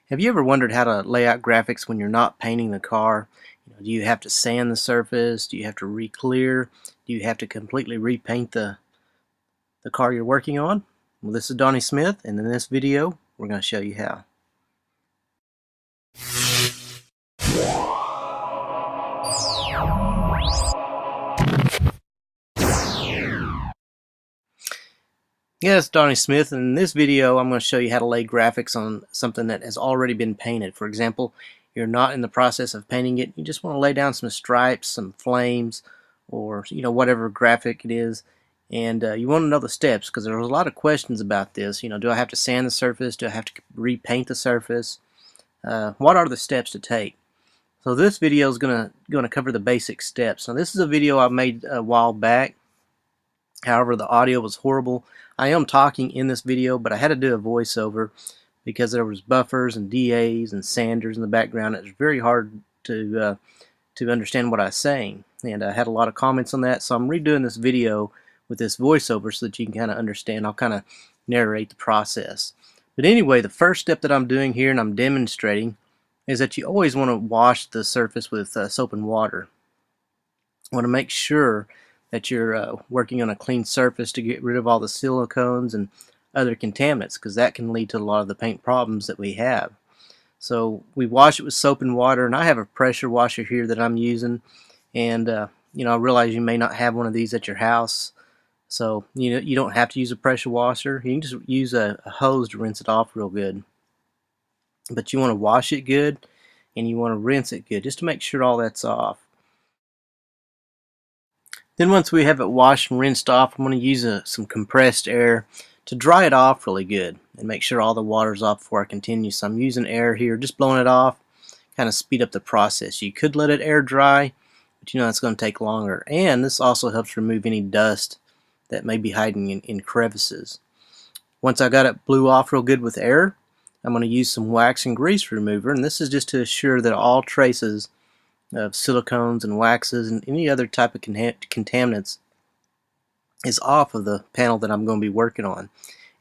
Have you ever wondered how to lay out graphics when you're not painting the car? Do you have to sand the surface? Do you have to re-clear? Do you have to completely repaint the car you're working on? Well, this is Donnie Smith, and in this video, we're going to show you how. Yes, Donnie Smith, and in this video I'm going to show you how to lay graphics on something that has already been painted. For example, you're not in the process of painting it, you just want to lay down some stripes, some flames, or whatever graphic it is, and you want to know the steps because there's a lot of questions about this. Do I have to sand the surface? Do I have to repaint the surface? What are the steps to take? So this video is going to cover the basic steps. Now this is a video I made a while back. However, the audio was horrible. I am talking in this video, but I had to do a voiceover because there was buffers and DAs and sanders in the background. It was very hard to understand what I was saying, and I had a lot of comments on that. So I'm redoing this video with this voiceover so that you can kind of understand. I'll kind of narrate the process. But anyway, the first step that I'm doing here and I'm demonstrating is that you always want to wash the surface with soap and water. You want to make sure that you're working on a clean surface to get rid of all the silicones and other contaminants, because that can lead to a lot of the paint problems that we have. So we wash it with soap and water, and I have a pressure washer here that I'm using, and I realize you may not have one of these at your house, so you don't have to use a pressure washer. You can just use a hose to rinse it off real good, but you want to wash it good and you want to rinse it good just to make sure all that's off. Then once we have it washed and rinsed off, I'm going to use some compressed air to dry it off really good and make sure all the water's off before I continue. So I'm using air here, just blowing it off, kind of speed up the process. You could let it air dry, but it's going to take longer. And this also helps remove any dust that may be hiding in crevices. Once I got it blew off real good with air, I'm going to use some wax and grease remover, and this is just to assure that all traces of silicones and waxes and any other type of contaminants is off of the panel that I'm going to be working on.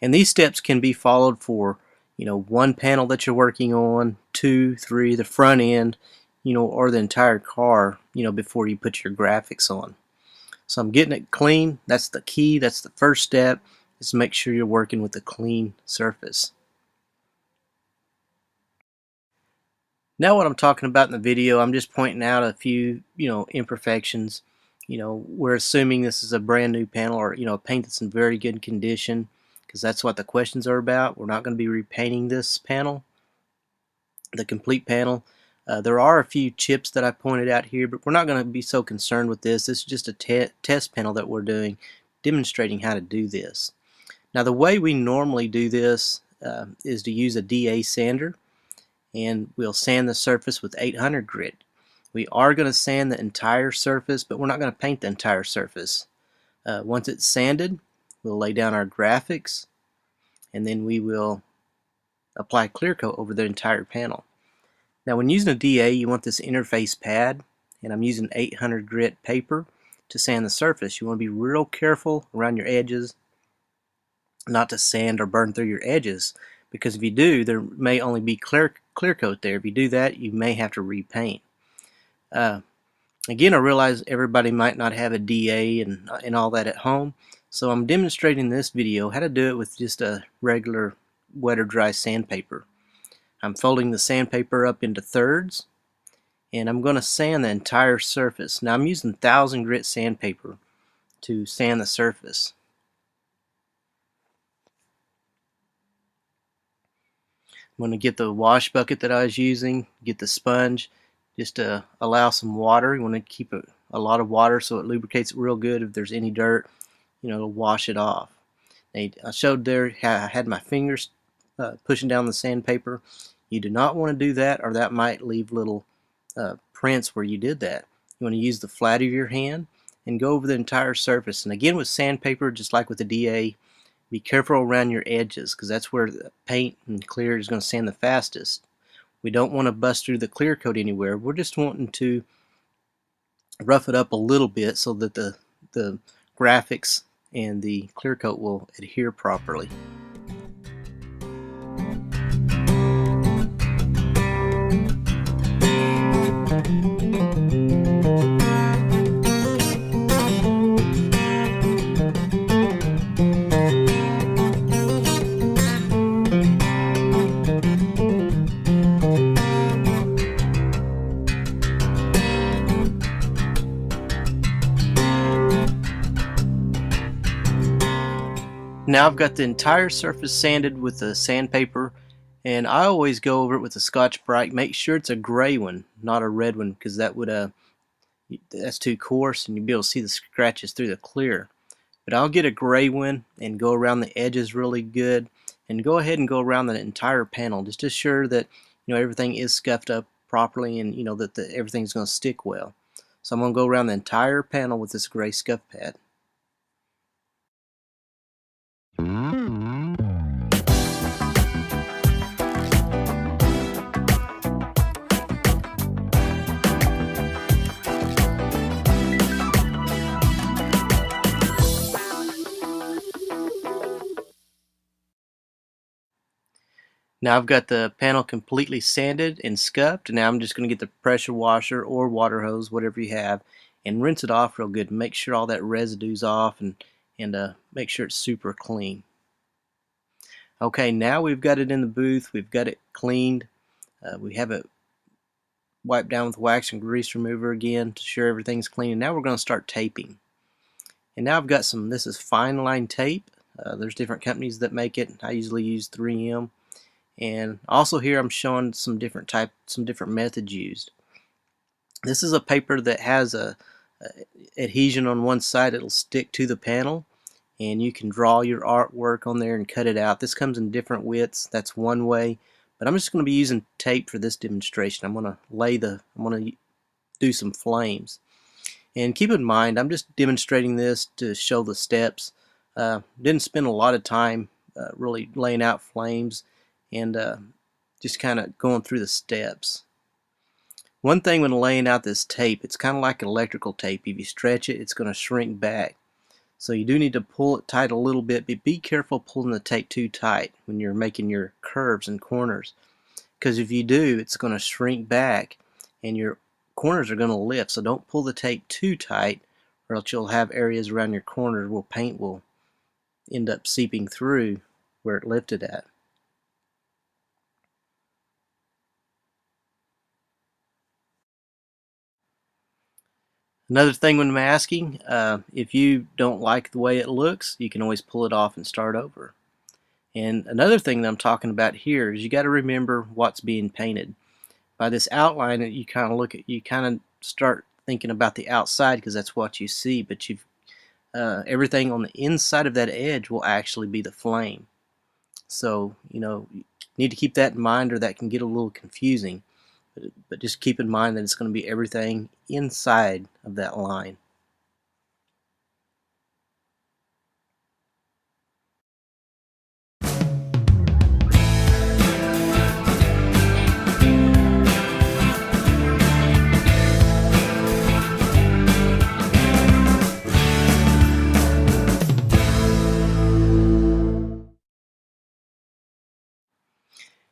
And these steps can be followed for one panel that you're working on, 2, 3, the front end, or the entire car, before you put your graphics on. So I'm getting it clean. That's the key. That's the first step, is to make sure you're working with a clean surface. Now what I'm talking about in the video, I'm just pointing out a few, imperfections. We're assuming this is a brand new panel, or a paint that's in very good condition, because that's what the questions are about. We're not going to be repainting this panel, the complete panel. There are a few chips that I pointed out here, but we're not going to be so concerned with this. This is just a test panel that we're doing, demonstrating how to do this. Now the way we normally do this is to use a DA sander, and we'll sand the surface with 800 grit. We are going to sand the entire surface, but we're not going to paint the entire surface. Once it's sanded, we'll lay down our graphics, and then we will apply clear coat over the entire panel. Now when using a DA, you want this interface pad, and I'm using 800 grit paper to sand the surface. You want to be real careful around your edges not to sand or burn through your edges, because if you do, there may only be clear coat there. If you do that, you may have to repaint. Again, I realize everybody might not have a DA and all that at home, so I'm demonstrating this video how to do it with just a regular wet or dry sandpaper. I'm folding the sandpaper up into thirds, and I'm going to sand the entire surface. Now I'm using 1000 grit sandpaper to sand the surface. I'm going to get the wash bucket that I was using, get the sponge, just to allow some water. You want to keep a lot of water so it lubricates it real good. If there's any dirt, it'll wash it off. I showed there how I had my fingers pushing down the sandpaper. You do not want to do that, or that might leave little prints where you did that. You want to use the flat of your hand and go over the entire surface. And again, with sandpaper, just like with the DA, be careful around your edges, because that's where the paint and clear is going to sand the fastest. We don't want to bust through the clear coat anywhere. We're just wanting to rough it up a little bit so that the graphics and the clear coat will adhere properly. Now I've got the entire surface sanded with the sandpaper, and I always go over it with a Scotch-Brite. Make sure it's a gray one, not a red one, because that's too coarse and you'll be able to see the scratches through the clear. But I'll get a gray one and go around the edges really good, and go ahead and go around the entire panel just to assure that everything is scuffed up properly, and that everything's going to stick well. So I'm going to go around the entire panel with this gray scuff pad. Now I've got the panel completely sanded and scuffed, and now I'm just going to get the pressure washer or water hose, whatever you have, and rinse it off real good. Make sure all that residue's off, and make sure it's super clean. Okay, now we've got it in the booth. We've got it cleaned. We have it wiped down with wax and grease remover again to ensure everything's clean. And now we're going to start taping. And now I've got this is fine line tape. There's different companies that make it. I usually use 3M. And also here I'm showing some different methods used. This is a paper that has a adhesion on one side. It'll stick to the panel, and you can draw your artwork on there and cut it out. This comes in different widths. That's one way, but I'm just going to be using tape for this demonstration. I'm going to do some flames. And keep in mind, I'm just demonstrating this to show the steps. Didn't spend a lot of time really laying out flames, and just kind of going through the steps. One thing when laying out this tape, it's kind of like electrical tape. If you stretch it, it's going to shrink back. So you do need to pull it tight a little bit, but be careful pulling the tape too tight when you're making your curves and corners. Because if you do, it's going to shrink back and your corners are going to lift. So don't pull the tape too tight, or else you'll have areas around your corners where paint will end up seeping through where it lifted at. Another thing when masking, if you don't like the way it looks, you can always pull it off and start over. And another thing that I'm talking about here is you got to remember what's being painted. By this outline, you kind of start thinking about the outside because that's what you see, but everything on the inside of that edge will actually be the flame. So you need to keep that in mind, or that can get a little confusing. But just keep in mind that it's going to be everything inside of that line.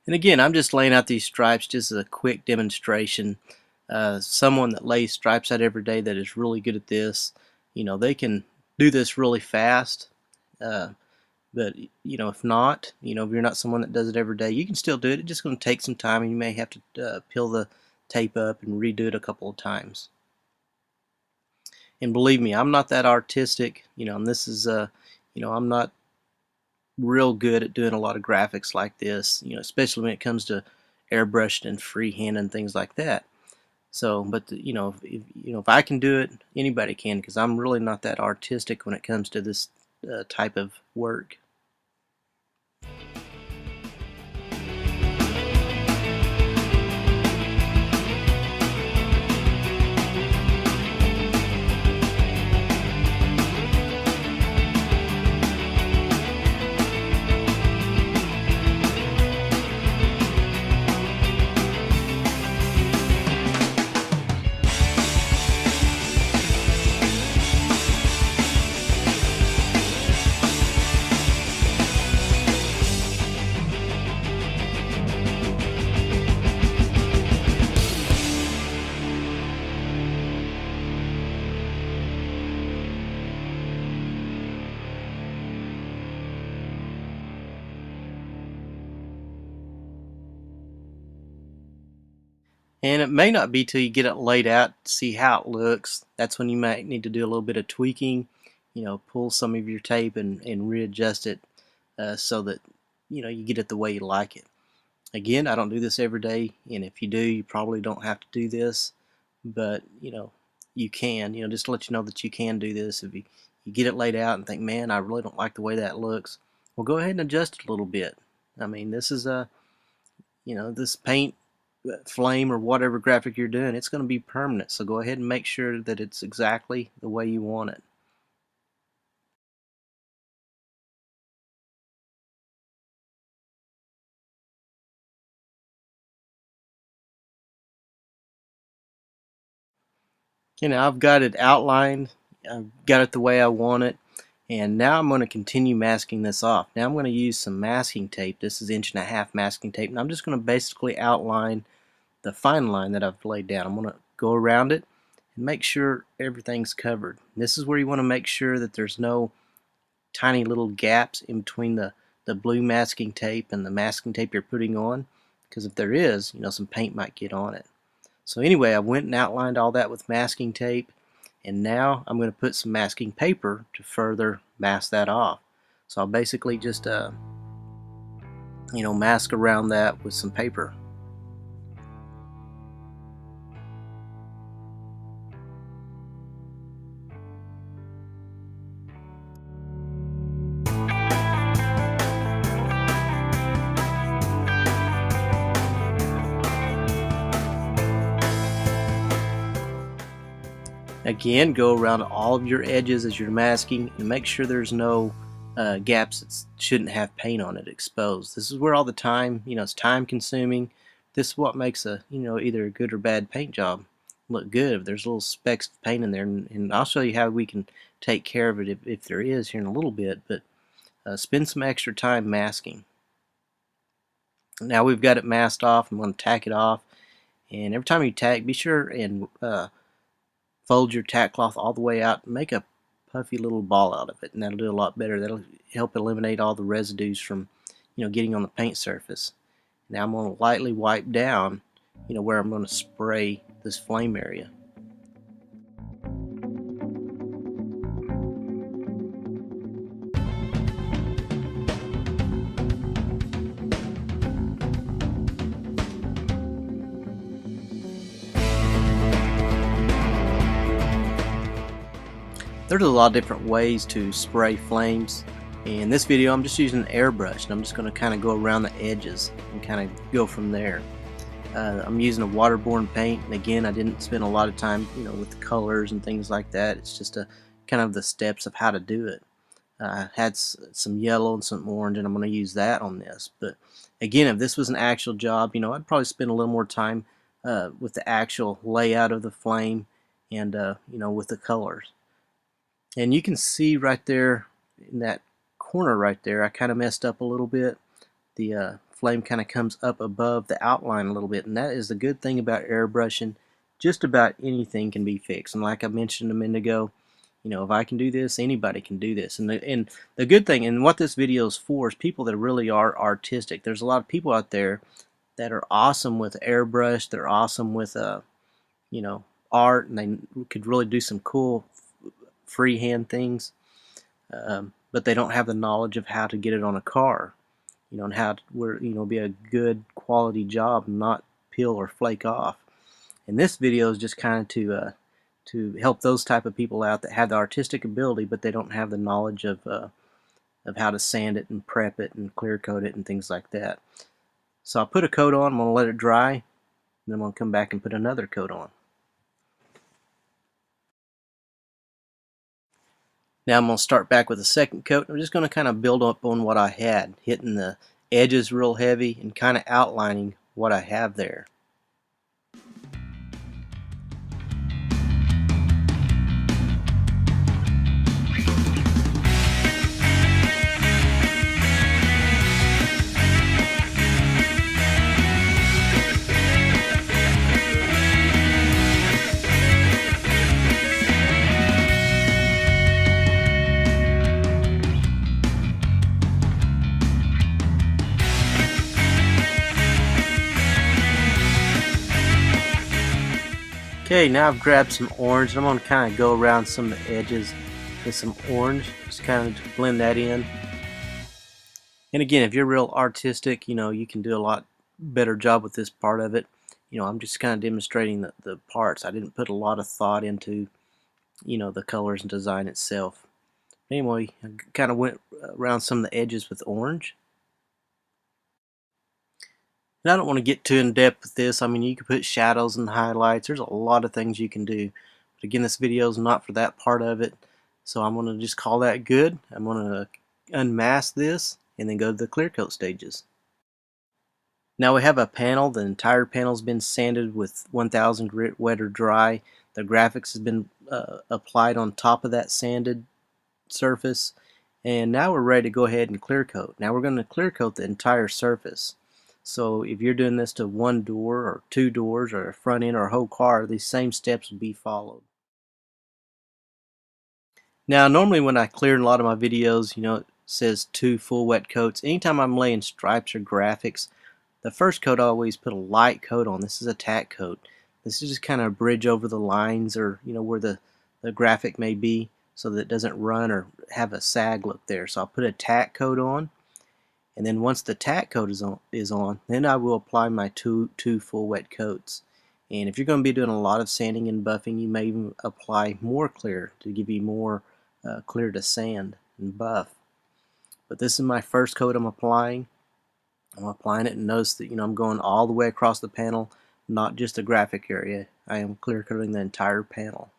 And again, I'm just laying out these stripes just as a quick demonstration. Someone that lays stripes out every day that is really good at this, they can do this really fast. But if not, if you're not someone that does it every day, you can still do it. It's just going to take some time, and you may have to peel the tape up and redo it a couple of times. And believe me, I'm not that artistic, and this is I'm not real good at doing a lot of graphics like this, especially when it comes to airbrush and freehand and things like that. So, but if I can do it, anybody can, because I'm really not that artistic when it comes to this type of work. And it may not be till you get it laid out to see how it looks. That's when you might need to do a little bit of tweaking. pull some of your tape and readjust it so that you get it the way you like it. Again, I don't do this every day, and if you do, you probably don't have to do this, but you can, just to let you know that you can do this. If you get it laid out and think, man, I really don't like the way that looks, well, go ahead and adjust it a little bit. I mean, this is this paint, flame, or whatever graphic you're doing, it's going to be permanent, so go ahead and make sure that it's exactly the way you want it. I've got it outlined, I've got it the way I want it, and now I'm going to continue masking this off. Now I'm going to use some masking tape. This is 1.5" masking tape, and I'm just going to basically outline the fine line that I've laid down. I'm going to go around it and make sure everything's covered. This is where you want to make sure that there's no tiny little gaps in between the blue masking tape and the masking tape you're putting on, because if there is, some paint might get on it. So anyway, I went and outlined all that with masking tape, and now I'm going to put some masking paper to further mask that off. So I'll basically just mask around that with some paper. Again, go around all of your edges as you're masking and make sure there's no gaps that shouldn't have paint on it exposed. This is where all the time, it's time consuming. This is what makes a, either a good or bad paint job look good. If there's little specks of paint in there, and I'll show you how we can take care of it if there is here in a little bit, but spend some extra time masking. Now we've got it masked off. I'm going to tack it off, and every time you tack, be sure and fold your tack cloth all the way out and make a puffy little ball out of it, and that'll do a lot better. That'll help eliminate all the residues from getting on the paint surface. Now I'm going to lightly wipe down where I'm going to spray this flame area. There's a lot of different ways to spray flames. In this video I'm just using an airbrush, and I'm just going to kind of go around the edges and kind of go from there. I'm using a waterborne paint, and again, I didn't spend a lot of time with the colors and things like that. It's just kind of the steps of how to do it. I had some yellow and some orange, and I'm going to use that on this. But again, if this was an actual job, I'd probably spend a little more time with the actual layout of the flame and with the colors. And you can see right there in that corner right there, I kind of messed up a little bit. The flame kind of comes up above the outline a little bit, and that is the good thing about airbrushing. Just about anything can be fixed, and like I mentioned a minute ago, if I can do this, anybody can do this. And the good thing, and what this video is for, is people that really are artistic. There's a lot of people out there that are awesome with airbrush. They're awesome with art, and they could really do some cool freehand things, but they don't have the knowledge of how to get it on a car, and how to be a good quality job and not peel or flake off. And this video is just kind of to help those type of people out that have the artistic ability, but they don't have the knowledge of how to sand it and prep it and clear coat it and things like that. So I'll put a coat on, I'm going to let it dry, and then I'm going to come back and put another coat on. Now I'm going to start back with a second coat. I'm just going to kind of build up on what I had, hitting the edges real heavy and kind of outlining what I have there. Okay, now I've grabbed some orange, and I'm going to kind of go around some of the edges with some orange, just kind of blend that in. And again, if you're real artistic, you can do a lot better job with this part of it. I'm just kind of demonstrating the parts. I didn't put a lot of thought into, the colors and design itself. Anyway, I kind of went around some of the edges with orange. And I don't want to get too in depth with this. I mean, you can put shadows and highlights. There's a lot of things you can do. But again, this video is not for that part of it. So I'm going to just call that good. I'm going to unmask this and then go to the clear coat stages. Now we have a panel. The entire panel's been sanded with 1000 grit, wet or dry. The graphics has been applied on top of that sanded surface. And now we're ready to go ahead and clear coat. Now we're going to clear coat the entire surface. So if you're doing this to one door or two doors or a front end or a whole car, these same steps will be followed. Now normally when I clear in a lot of my videos, it says 2 full wet coats. Anytime I'm laying stripes or graphics, the first coat I always put a light coat on. This is a tack coat. This is just kind of a bridge over the lines or where the graphic may be so that it doesn't run or have a sag look there. So I'll put a tack coat on. And then once the tack coat is on, then I will apply my two full wet coats. And if you're going to be doing a lot of sanding and buffing, you may even apply more clear to give you more clear to sand and buff. But this is my first coat I'm applying. I'm applying it and notice that I'm going all the way across the panel, not just the graphic area. I am clear coating the entire panel.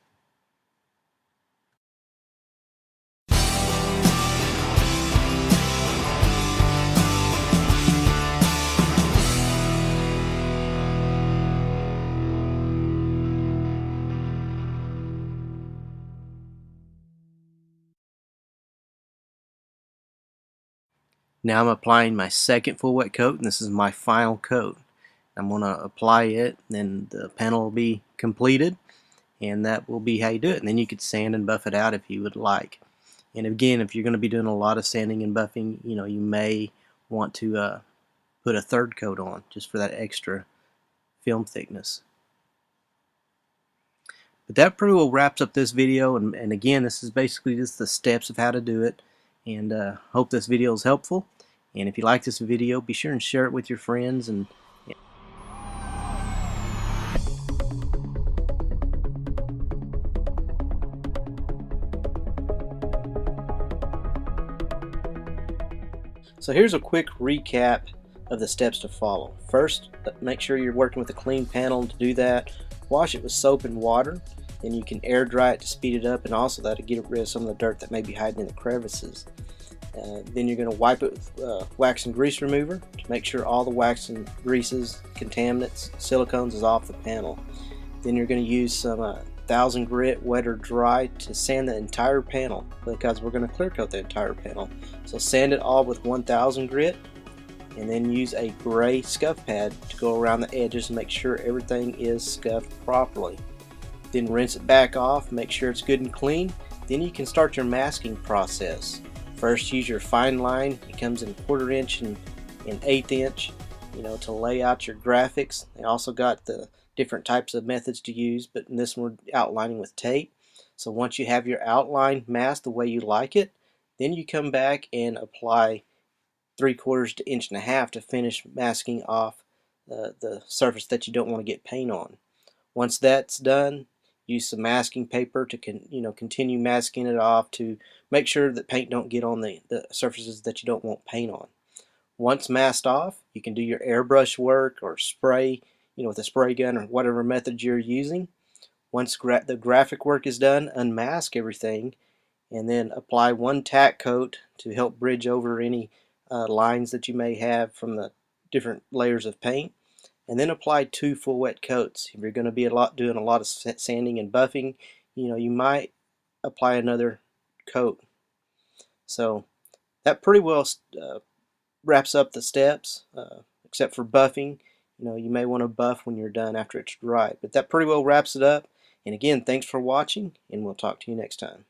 Now I'm applying my second full wet coat, and this is my final coat. I'm going to apply it, then the panel will be completed, and that will be how you do it. And then you could sand and buff it out if you would like. And again, if you're going to be doing a lot of sanding and buffing, you may want to put a third coat on just for that extra film thickness. But that pretty well wraps up this video, and again, this is basically just the steps of how to do it. And hope this video is helpful. And if you like this video, be sure and share it with your friends. And so here's a quick recap of the steps to follow. First, make sure you're working with a clean panel. To do that, wash it with soap and water. Then you can air dry it to speed it up, and also that'll get rid of some of the dirt that may be hiding in the crevices. Then you're going to wipe it with wax and grease remover to make sure all the wax and greases, contaminants, silicones is off the panel. Then you're going to use some 1000 grit, wet or dry, to sand the entire panel, because we're going to clear coat the entire panel. So sand it all with 1000 grit, and then use a gray scuff pad to go around the edges and make sure everything is scuffed properly. Then rinse it back off, make sure it's good and clean. Then you can start your masking process. First, use your fine line. It comes in 1/4 inch and 1/8 inch, to lay out your graphics. They also got the different types of methods to use, but in this one we're outlining with tape. So once you have your outline masked the way you like it, then you come back and apply 3/4 to 1.5 inch to finish masking off the surface that you don't want to get paint on. Once that's done, use some masking paper to continue masking it off to make sure that paint don't get on the surfaces that you don't want paint on. Once masked off, you can do your airbrush work or spray, with a spray gun or whatever method you're using. Once the graphic work is done, unmask everything and then apply one tack coat to help bridge over any lines that you may have from the different layers of paint. And then apply 2 full wet coats. If you're going to be doing a lot of sanding and buffing, you might apply another coat. So that pretty well wraps up the steps, except for buffing. You may want to buff when you're done after it's dry. But that pretty well wraps it up. And again, thanks for watching, and we'll talk to you next time.